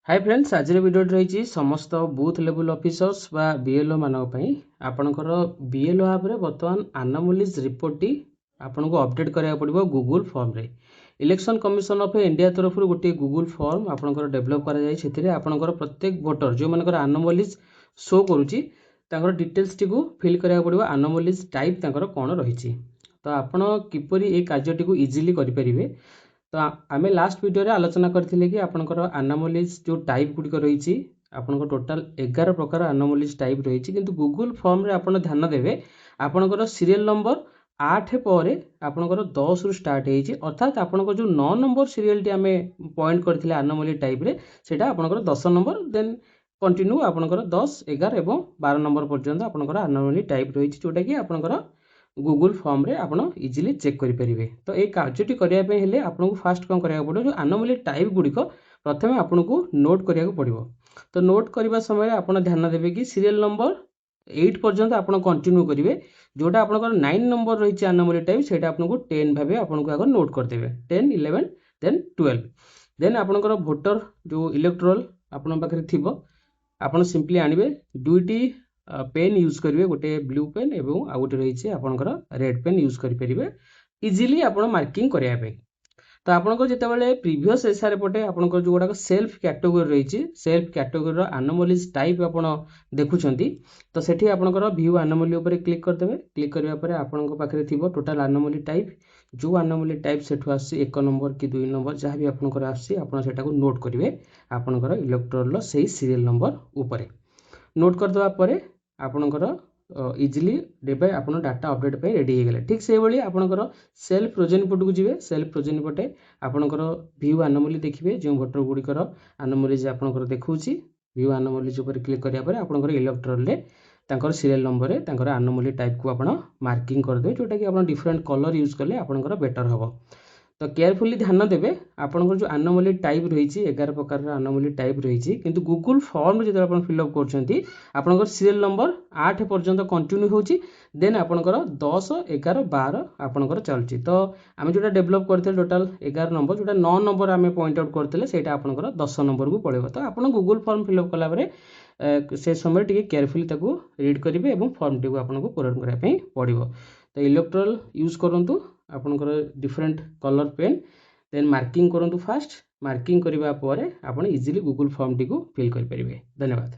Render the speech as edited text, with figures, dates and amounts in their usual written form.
Hi friends, आज video रही समस्त बूथ लेवल ऑफिसर्स बा बीएलओ मानी आपणकर बीएलओ आप बर्तमान आनोमलीज रिपोर्ट टी आपन को अपडेट कराया पड़ो गूगल फॉर्म रे। इलेक्शन कमिशन ऑफ इंडिया तरफ गोटे गूगल फॉर्म आपनकर डेवलप कर प्रत्येक भोटर जो मानकर आनोमलीज शो करुच्ची डिटेल्स टी फिल कराया पड़ो आनोमलीज टाइप कौन रही। तो आपण किपरि ए कार्य टी इजिली करें। तो आम लास्ट वीडियो आलोचना करथिले कि आपनकर आनोमलीज जो टाइप गुड़िक रही आपन टोटाल 11 प्रकार आनोमलीज टाइप रही किंतु गूगल फॉर्म रे आपन ध्यान देवे आपनकर सीरियल नंबर 8 पर आपनकर 10 रु स्टार्ट होइछि अर्थात आपनकर जो 9 नंबर सीरियल टी आमे पॉइंट करथिले आनोमली टाइप रे सेटा आपनकर 10 नंबर देन कंटिन्यू आपनकर 10 11 एवं 12 नंबर पर्यंत आपनकर आनोमली टाइप रही जोटा कि आपनकर गूगल फॉर्म रे आपण इजिली चेक करि परिबे। तो ये कार्यटी करिया पे हेले आपनको फास्ट कौन करिया पड़ो जो आनोमली टाइप गुड़िक प्रथमे आपनको नोट करिया पड़ो। तो नोट करबा समय आपण ध्यान देबे कि सीरियल नंबर 8 पर्यंत आपण कंटिन्यू करिवे जोटा आपनकर 9 नंबर रही आनोमली टाइप सेटा आपनको 10 भाबे आपनको आगर नोट कर देबे 10 11 देन 12 देन आपनकर वोटर जो इलेक्टोरल आपण पाखरे थिबो आपण सिंपली आनिबे दुईटी पेन यूज करेंगे गोटे ब्लू पेन एवं आ गोटे रही आपंकर रेड पेन यूज करेंगे इजिली आप मार्किंग करने। तो आपंकर जितेबाला प्रीवियस एसआर पटे आपंकर जो गुड़ाक सेल्फ कैटेगोरी रही सेल्फ कैटेगोरी आनोमलीज टाइप आप देखुं तो सेठी आपंकर व्यू आनोमली उपर क्लिक करदे। क्लिक करने आपण पाखे थी टोटाल आनोमली टाइप जो आनोमली टाइप से एक नंबर कि 2 नंबर जहाँ भी आपंकर आसटा नोट करेंगे आपंकर इलेक्टोरल से सीरियल नंबर उपरे नोट करदे आपणकर इजिली डेबे आपन डाटा अपडेट पे रेडी हो गले। ठीक से भाई आपणकर सेल्फ प्रोजेन पट को जी सेल्फ प्रोजेन पटे आपणकर व्यू आनोमली देखिए जो भोटर गुड़िकर आनोमलीज आपणकर देखुची व्यू आनोमलीज ऊपर क्लिक करिया आपणकर इलेक्टोरल रे तांकर सीरियल नंबर रे तांकर आनोमली टाइप को आपण मार्किंग करदे जोटा कि आपण डिफरेंट कलर यूज कले आपणकर बेटर हबो। तो केयरफुली ध्यान देवे आपंकर जो आनोमली टाइप रही 11 प्रकार आनोमली टाइप रही किंतु गूगल फॉर्म जो आप फिलअप कर सीरियल नंबर 8 पर्यंत कंटिन्यू होची देन आपंकर 10 11 12 आपंकर चलती। तो आम जो डेभलप करते टोटाल 11 नंबर जो 9 नंबर आम पॉइंट आउट करते से आपंकर 10 नंबर को पड़ेगा। तो आप गूगल फॉर्म फिलअप कला से समय टी केयरफुली रीड करेंगे और फॉर्म टी आपको पूरण करने पड़ो। तो इलेक्ट्रोल यूज करूँ आपंकर different colour pen then marking करूँ फास्ट मार्किंग करने आप इजिली गूगल फॉर्म टी को फिल करें। धन्यवाद।